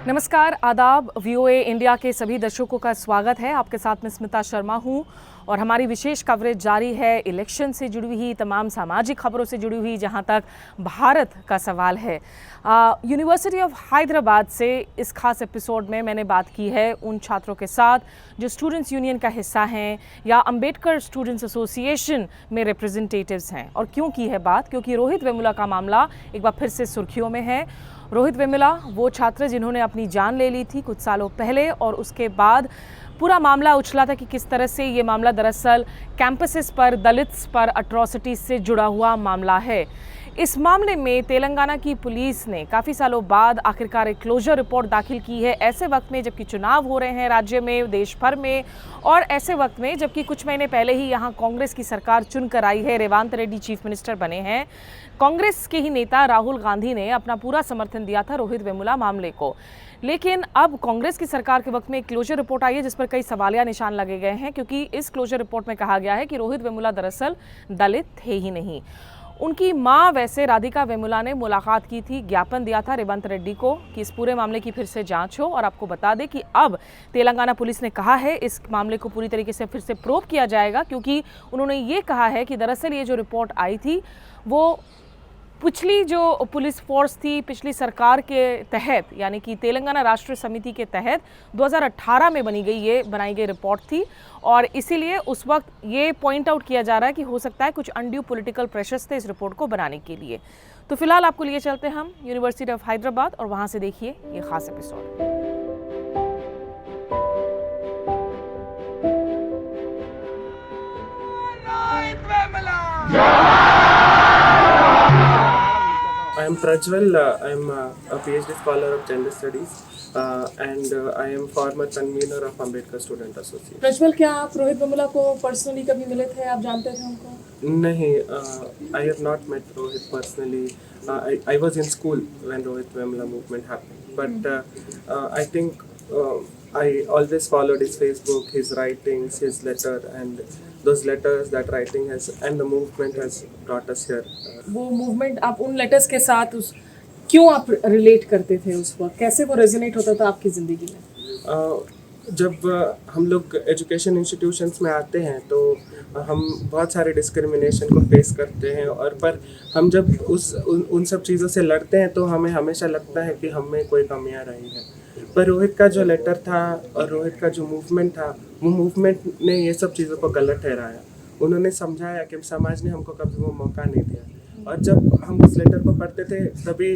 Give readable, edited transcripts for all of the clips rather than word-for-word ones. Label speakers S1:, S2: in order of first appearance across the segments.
S1: नमस्कार, आदाब। VOA India के सभी दर्शकों का स्वागत है। आपके साथ में स्मिता शर्मा हूं और हमारी विशेष कवरेज जारी है इलेक्शन से जुड़ी हुई तमाम सामाजिक खबरों से जुड़ी हुई, जहां तक भारत का सवाल है। यूनिवर्सिटी ऑफ हैदराबाद से इस खास एपिसोड में मैंने बात की है उन छात्रों के साथ जो स्टूडेंट्स यूनियन का हिस्सा हैं या अंबेडकर स्टूडेंट्स एसोसिएशन में रिप्रेजेंटेटिव्स हैं। और क्यों की है बात? क्योंकि रोहित वेमुला का मामला एक बार फिर से सुर्खियों में है। रोहित वेमुला वो छात्र जिन्होंने अपनी जान ले ली थी कुछ सालों पहले, और उसके बाद पूरा मामला उछला था कि किस तरह से ये मामला दरअसल कैंपसेस पर दलित्स पर अट्रॉसिटीज से जुड़ा हुआ मामला है। इस मामले में तेलंगाना की पुलिस ने काफ़ी सालों बाद आखिरकार एक क्लोजर रिपोर्ट दाखिल की है, ऐसे वक्त में जबकि चुनाव हो रहे हैं राज्य में, देश भर में, और ऐसे वक्त में जबकि कुछ महीने पहले ही यहाँ कांग्रेस की सरकार चुनकर आई है, रेवंत रेड्डी चीफ मिनिस्टर बने हैं। कांग्रेस के ही नेता राहुल गांधी ने अपना पूरा समर्थन दिया था रोहित वेमुला मामले को। लेकिन अब कांग्रेस की सरकार के वक्त में एक क्लोजर रिपोर्ट आई है जिस पर कई सवालिया निशान लगे गए हैं, क्योंकि इस क्लोजर रिपोर्ट में कहा गया है कि रोहित वेमुला दरअसल दलित थे ही नहीं। उनकी मां वैसे राधिका वेमुला ने मुलाकात की थी, ज्ञापन दिया था रेवंत रेड्डी को कि इस पूरे मामले की फिर से जांच हो। और आपको बता दें कि अब तेलंगाना पुलिस ने कहा है इस मामले को पूरी तरीके से फिर से प्रोब किया जाएगा, क्योंकि उन्होंने ये कहा है कि दरअसल ये जो रिपोर्ट आई थी वो पिछली जो पुलिस फोर्स थी पिछली सरकार के तहत, यानी कि तेलंगाना राष्ट्र समिति के तहत 2018 में बनाई गई रिपोर्ट थी। और इसीलिए उस वक्त ये पॉइंट आउट किया जा रहा है कि हो सकता है कुछ अनड्यू पॉलिटिकल प्रेशर्स थे इस रिपोर्ट को बनाने के लिए। तो फिलहाल आपको लिए चलते हैं हम यूनिवर्सिटी ऑफ हैदराबाद और वहाँ से देखिए ये खास episode.
S2: I am Prajwal. I am a PhD scholar of gender studies and I am former convener of Ambedkar Student Association.
S1: Prajwal, क्या आप रोहित वेमुला को पर्सनली कभी मिले थे? आप जानते थे उनको?
S2: नहीं, I have not met Rohit personally. I was in school when Rohit Vemula movement happened, but I think I always followed his Facebook, his writings, his letter, and those letters, that writing has and the movement has brought us here.
S1: वो movement, आप उन letters के साथ क्यों आप relate करते थे उस वक्त? कैसे वो रेजोनेट होता था आपकी ज़िंदगी में?
S2: जब हम लोग एजुकेशन इंस्टीट्यूशंस में आते हैं तो हम बहुत सारे डिस्क्रिमिनेशन को फेस करते हैं, और पर हम जब उन सब चीज़ों से लड़ते हैं तो हमें हमेशा लगता है कि हम में कोई कमियां रही हैं। पर रोहित का जो लेटर था और रोहित का जो मूवमेंट था, वो मूवमेंट ने ये सब चीज़ों को गलत ठहराया। उन्होंने समझाया कि समाज ने हमको कभी वो मौका नहीं दिया, और जब हम उस लेटर को पढ़ते थे तभी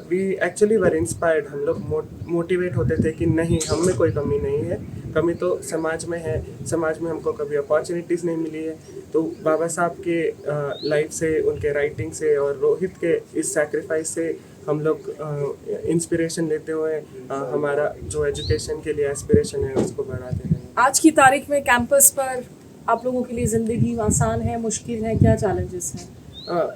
S2: वी एक्चुअली वर इंस्पायर्ड। हम लोग मोटिवेट होते थे कि नहीं, हम में कोई कमी नहीं है, कमी तो समाज में है, समाज में हमको कभी अपॉर्चुनिटीज़ नहीं मिली है। तो बाबा साहब के लाइफ से, उनके राइटिंग से और रोहित के इस सैक्रिफाइस से हम लोग इंस्पिरेशन लेते हुए हमारा जो एजुकेशन के लिए एस्पिरेशन है उसको बढ़ाते हैं।
S1: आज की तारीख में कैंपस पर आप लोगों के लिए ज़िंदगी आसान है, मुश्किल है, क्या चैलेंजेस हैं?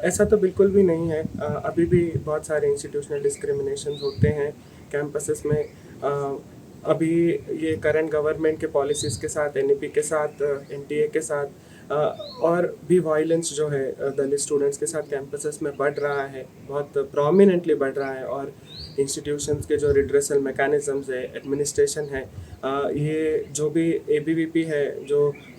S2: ऐसा तो बिल्कुल भी नहीं है। अभी भी बहुत सारे इंस्टीट्यूशनल डिस्क्रिमिनेशन होते हैं कैंपसेस में। अभी ये करंट गवर्नमेंट के पॉलिसीज़ के साथ, एनईपी के साथ, एनटीए के साथ और भी वायलेंस जो है दलित स्टूडेंट्स के साथ कैंपसेस में बढ़ रहा है, बहुत प्रोमिनेंटली बढ़ रहा है। और इंस्टीट्यूशंस के जो रिड्रेसल मैकेनिज़म्स है, एडमिनिस्ट्रेशन है, ये जो भी एबीवीपी है,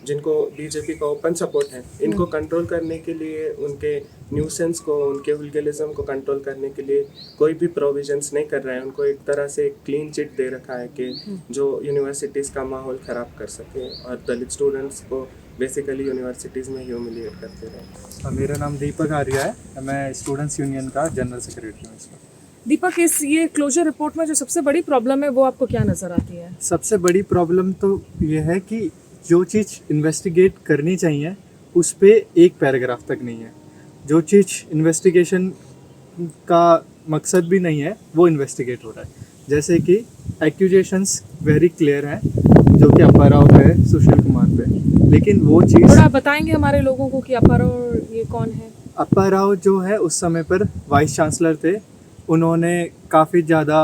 S2: जिनको बीजेपी का ओपन सपोर्ट है, इनको कंट्रोल करने के लिए, उनके न्यूसेंस को, उनके हुलगलिज्म को कंट्रोल करने के लिए कोई भी प्रोविजंस नहीं कर रहा है। उनको एक तरह से एक क्लीन चिट दे रखा है कि जो यूनिवर्सिटीज़ का माहौल ख़राब कर सके और दलित स्टूडेंट्स को बेसिकली यूनिवर्सिटीज़ में ह्यूमिलिएट करते रहे।
S3: मेरा नाम दीपक आर्या है, मैं स्टूडेंट्स यूनियन का जनरल सेक्रेटरी हूँ इसमें।
S1: दीपक, इस ये क्लोजर रिपोर्ट में जो सबसे बड़ी प्रॉब्लम है वो आपको क्या नज़र आती है?
S3: सबसे बड़ी प्रॉब्लम तो ये है कि जो चीज़ इन्वेस्टिगेट करनी चाहिए उस पे एक पैराग्राफ तक नहीं है। जो चीज़ इन्वेस्टिगेशन का मकसद भी नहीं है वो इन्वेस्टिगेट हो रहा है। जैसे कि एक्यूजेशंस वेरी क्लियर हैं, जो कि अप्पाराव पे, सुशील कुमार पे, लेकिन वो चीज़
S1: थोड़ा बताएंगे हमारे लोगों को कि अपर और ये कौन है?
S3: अप्पा राव जो है उस समय पर वाइस चांसलर थे। उन्होंने काफ़ी ज़्यादा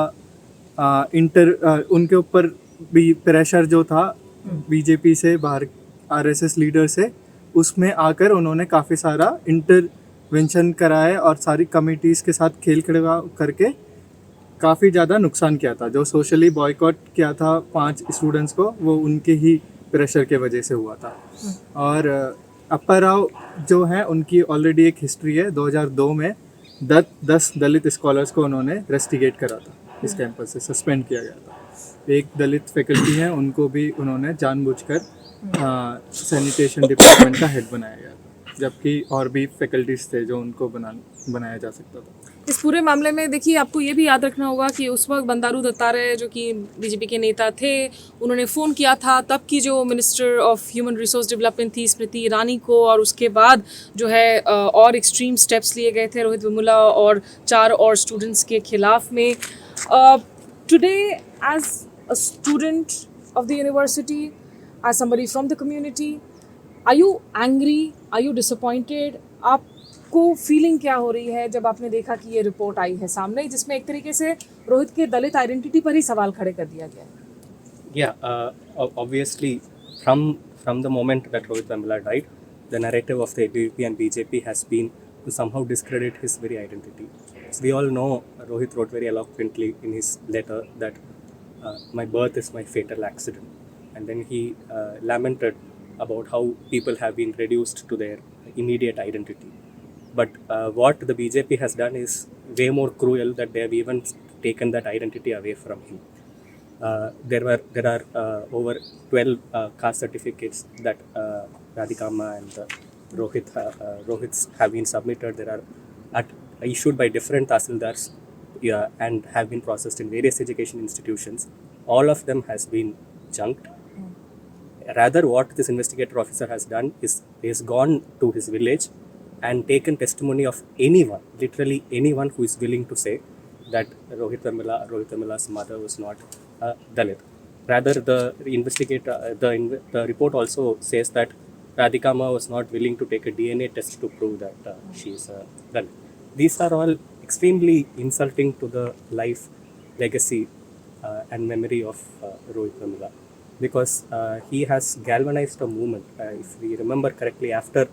S3: उनके ऊपर भी प्रेशर जो था बीजेपी से, बाहर आरएसएस लीडर से, उसमें आकर उन्होंने काफ़ी सारा इंटरवेंशन कराए और सारी कमिटीज़ के साथ खेल खिलवाड़ करके काफ़ी ज़्यादा नुकसान किया था। जो सोशली बॉयकॉट किया था 5 स्टूडेंट्स को, वो उनके ही प्रेशर के वजह से हुआ था। और अप्पा राव जो है उनकी ऑलरेडी एक हिस्ट्री है। 2002 में 10 दलित स्कॉलर्स को उन्होंने रेस्टिगेट करा था, इस कैंपस से सस्पेंड किया गया था। एक दलित फैकल्टी है, उनको भी उन्होंने जानबूझकर सैनिटेशन डिपार्टमेंट का हेड बनाया गया था, जबकि और भी फैकल्टीज थे जो उनको बनाया जा सकता था।
S1: इस पूरे मामले में देखिए, आपको ये भी याद रखना होगा कि उस वक्त बंडारू दत्तात्रेय जो कि बीजेपी के नेता थे, उन्होंने फ़ोन किया था तब की जो minister of human resource development थी स्मृति ईरानी को, और उसके बाद जो है और एक्सट्रीम स्टेप्स लिए गए थे रोहित वेमुला और 4 और स्टूडेंट्स के खिलाफ में। Today as a student of the university, as somebody from the community, are you angry, are you disappointed? आपको फीलिंग क्या हो रही है जब आपने देखा कि ये रिपोर्ट आई है सामने, जिसमें एक तरीके से रोहित के दलित आइडेंटिटी पर ही सवाल खड़े कर दिया गया है?
S4: Obviously, from the moment that Rohit Vemula died, the narrative of the ABVP and BJP has been to somehow discredit his very identity. So we all know Rohit wrote very eloquently in his letter that my birth is my fatal accident, and then he lamented about how people have been reduced to their immediate identity. But what the BJP has done is way more cruel, that they have even taken that identity away from him. There are over 12 caste certificates that Radhikama and Rohits have been submitted. There are issued by different tahsildars and have been processed in various education institutions. All of them has been junked. Rather, what this investigator officer has done is he has gone to his village and taken testimony of anyone, literally anyone who is willing to say that Rohit Vemula's mother was not Dalit. Rather, the investigator, the report also says that Radhikama was not willing to take a DNA test to prove that she is Dalit. These are all extremely insulting to the life, legacy, and memory of Rohit Vemula, because he has galvanized a movement. If we remember correctly, after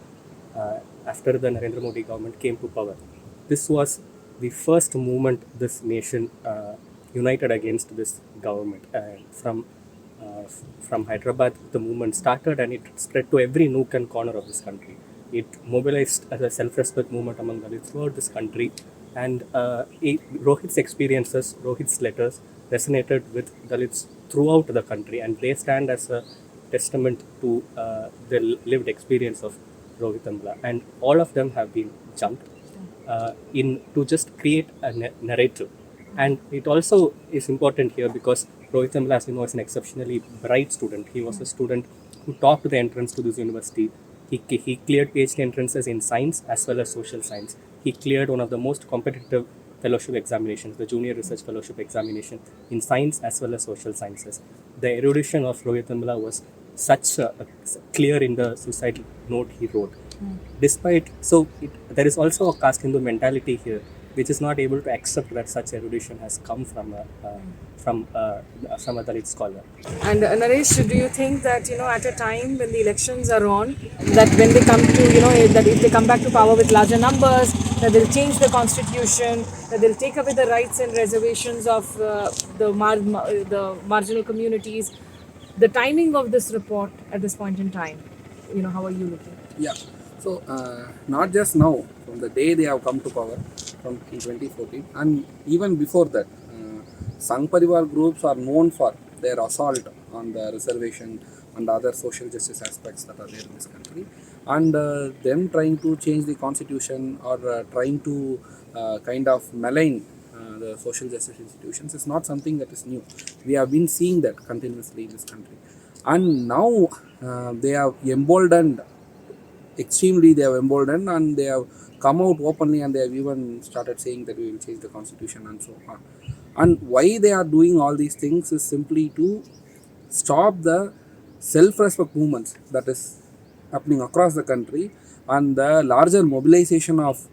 S4: the Narendra Modi government came to power, this was the first movement this nation united against this government. From Hyderabad, the movement started and it spread to every nook and corner of this country. It mobilized as a self-respect movement among Dalits throughout this country, and Rohit's experiences, Rohit's letters resonated with Dalits throughout the country, and they stand as a testament to the lived experience of Rohit Vemula. And all of them have been jumped in to just create a narrative. And it also is important here because Rohit Vemula, as you know, is an exceptionally bright student. He was a student who topped the entrance to this university. He cleared PhD entrances in science as well as social science. He cleared one of the most competitive fellowship examinations, the Junior Research Fellowship examination in science as well as social sciences. The erudition of Rohit Vemula was clear in the suicide note he wrote. There is also a caste Hindu mentality here, which is not able to accept that such erudition has come from a Dalit scholar.
S1: And Naresh, do you think that, at a time when the elections are on, that when they come to, that if they come back to power with larger numbers, that they'll change the constitution, that they'll take away the rights and reservations of the marginal communities? The timing of this report at this point in time, how are you looking?
S5: Yeah, so not just now, from the day they have come to power, from in 2014, and even before that, Sangh Parivar groups are known for their assault on the reservation and other social justice aspects that are there in this country, and them trying to change the constitution or trying to kind of malign the social justice institutions is not something that is new. We have been seeing that continuously in this country, and now they have emboldened, extremely they have emboldened, and they have come out openly, and they have even started saying that we will change the constitution and so on. And why they are doing all these things is simply to stop the self-respect movements that is happening across the country and the larger mobilization of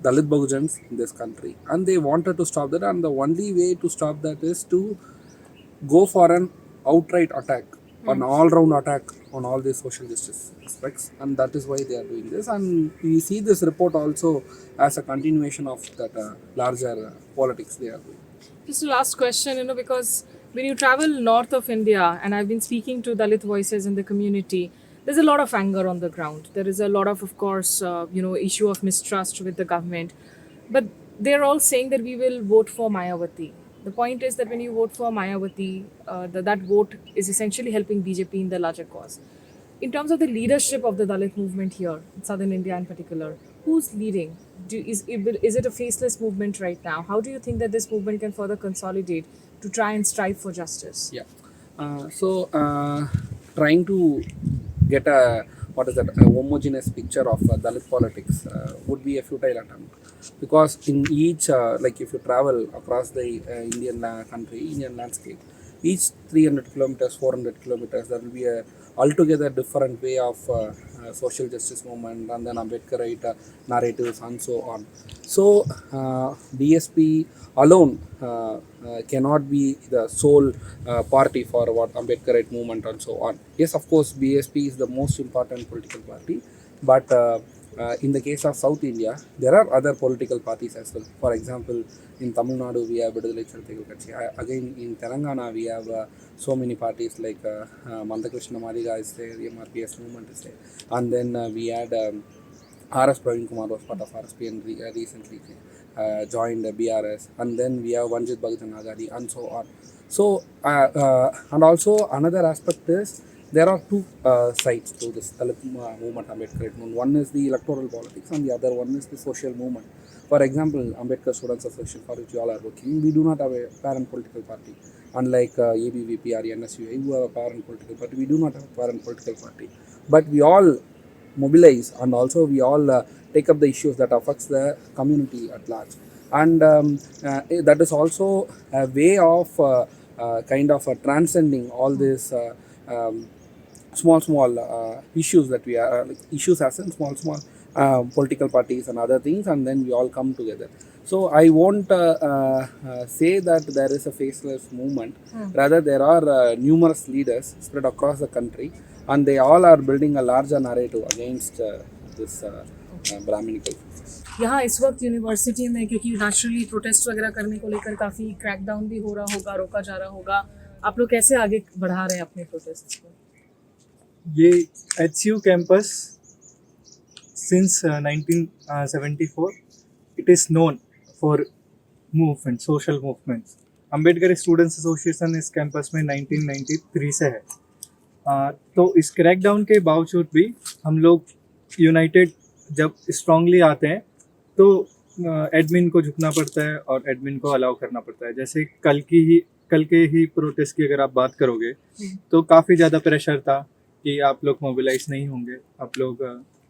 S5: Dalit Bahujans in this country, and they wanted to stop that, and the only way to stop that is to go for an outright attack, an all-round attack on all these social justice aspects, and that is why they are doing this. And we see this report also as a continuation of that larger politics they are doing.
S1: Just a last question, because when you travel north of India, and I've been speaking to Dalit voices in the community, there's a lot of anger on the ground. There is a lot of course, issue of mistrust with the government. But they're all saying that we will vote for Mayawati. The point is that when you vote for Mayawati, that vote is essentially helping BJP in the larger cause. In terms of the leadership of the Dalit movement here, in southern India in particular, who's leading? Is it a faceless movement right now? How do you think that this movement can further consolidate to try and strive for justice?
S5: Yeah. Trying to get a homogeneous picture of Dalit politics would be a futile attempt, because in each like if you travel across the Indian landscape, each 300 kilometers, 400 kilometers, there will be a altogether different way of social justice movement, and then Ambedkarite narratives and so on. So BSP alone cannot be the sole party for what Ambedkarite movement and so on. Yes, of course, BSP is the most important political party, but in the case of South India, there are other political parties as well. For example, in Tamil Nadu, we have Vidudalai Chilukku Katchi. Again, in Telangana, we have so many parties like Mandakrishna Madiga is there, MRPS movement is there. And then we had R.S. Praveen Kumar was part of RSP and recently joined BRS. And then we have Vanjit Bahujan Aghadi and so on. So, and also another aspect is, there are two sides to this Dalit movement, Ambedkarite movement. One is the electoral politics and the other one is the social movement. For example, Ambedkar Students Association, for which you all are working, we do not have a parent political party. Unlike ABVP or NSUI, who have a parent political party, we do not have a parent political party. But we all mobilize, and also we all take up the issues that affects the community at large. And that is also a way of kind of transcending all these small issues that we are issues as in small political parties and other things, and then we all come together. So I won't say that there is a faceless movement. Rather, there are numerous leaders spread across the country, and they all are building a larger narrative against this Brahminical.
S1: यहाँ इस वक्त university में, क्योंकि naturally protest वगैरह करने को लेकर काफ़ी क्रैकडाउन भी हो रहा होगा, रोका जा रहा होगा, आप लोग कैसे आगे बढ़ा रहे हैं अपने प्रोटेस्ट को?
S3: ये HCU campus since 1974 it is known for movement, social movements. Ambedkar students association इस कैंपस में 1993 से है। तो इस क्रैकडाउन के बावजूद भी हम लोग यूनाइटेड जब स्ट्रांगली आते हैं तो एडमिन को झुकना पड़ता है और एडमिन को अलाउ करना पड़ता है। जैसे कल के ही प्रोटेस्ट की अगर आप बात करोगे तो काफ़ी ज़्यादा प्रेशर था कि आप लोग मोबिलाइज नहीं होंगे, आप लोग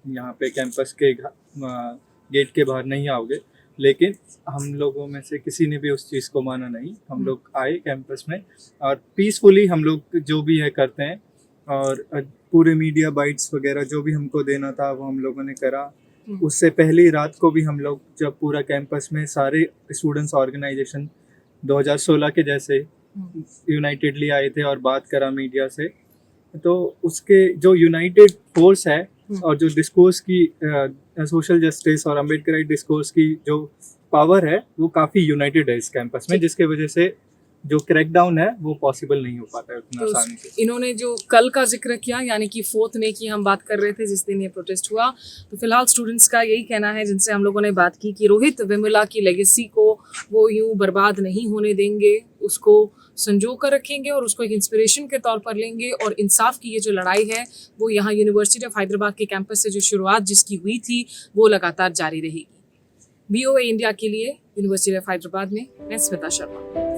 S3: यहाँ पे कैंपस के गेट के बाहर नहीं आओगे, लेकिन हम लोगों में से किसी ने भी उस चीज़ को माना नहीं। हम लोग आए कैंपस में और पीसफुली हम लोग जो भी है करते हैं, और पूरे मीडिया बाइट्स वगैरह जो भी हमको देना था वो हम लोगों ने करा। उससे पहली रात को भी हम लोग जब पूरा कैंपस में सारे स्टूडेंट्स ऑर्गेनाइजेशन 2016 के जैसे यूनाइटेडली आए थे और बात करा मीडिया से, तो उसके जो यूनाइटेड फोर्स है और जो डिस्कोर्स की सोशल जस्टिस और अम्बेडकराइट डिस्कोर्स की जो पावर है वो काफ़ी यूनाइटेड है इस कैंपस में, जिसके वजह से जो क्रैकडाउन है वो पॉसिबल नहीं हो पाता है उतना आसानी से।
S1: इन्होंने जो कल का जिक्र किया, यानी कि 4 मई की हम बात कर रहे थे जिस दिन ये प्रोटेस्ट हुआ, तो फिलहाल स्टूडेंट्स का यही कहना है जिनसे हम लोगों ने बात की कि रोहित वेमुला की लेगेसी को वो यूं बर्बाद नहीं होने देंगे, उसको संजो कर रखेंगे और उसको एक इंस्पिरेशन के तौर पर लेंगे। और इंसाफ की ये जो लड़ाई है वो यहाँ यूनिवर्सिटी ऑफ हैदराबाद के कैंपस से जो शुरुआत जिसकी हुई थी वो लगातार जारी रहेगी। VOA इंडिया के लिए यूनिवर्सिटी ऑफ हैदराबाद में मैं स्मिता शर्मा।